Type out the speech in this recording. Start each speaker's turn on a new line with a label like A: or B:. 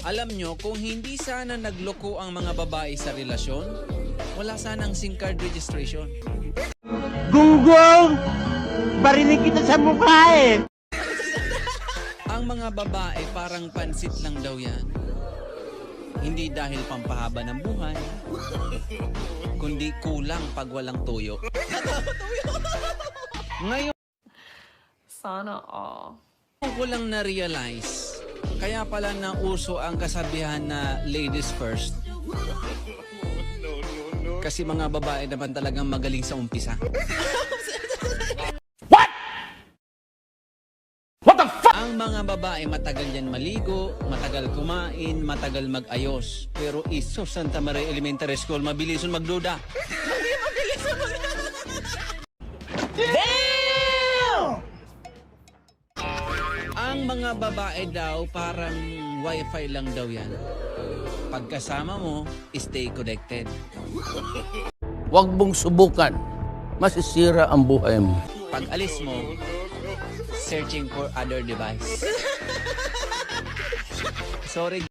A: Alam nyo, kung hindi sana nagloko ang mga babae sa relasyon, wala sanang SIM card registration.
B: Gunggong! Barinig kita sa mukha eh!
A: Ang mga babae parang pansit lang daw yan. Hindi dahil pampahaba ng buhay, kundi kulang pag walang tuyo. Ngayon
C: Sana all.
A: ko lang na-realize, kaya pala nauso ang kasabihan na ladies first. Kasi mga babae naman talagang magaling sa umpisa. Ang mga babae matagal yan maligo, matagal kumain, matagal mag-ayos. Pero iso Santa Maria Elementary School, mabilis yun magduda. Ang mga babae daw parang wifi lang daw yan. Pagkasama mo, stay connected.
D: Huwag mong subukan. Masisira ang buhay mo.
A: Pag alis mo, searching for other device. Sorry.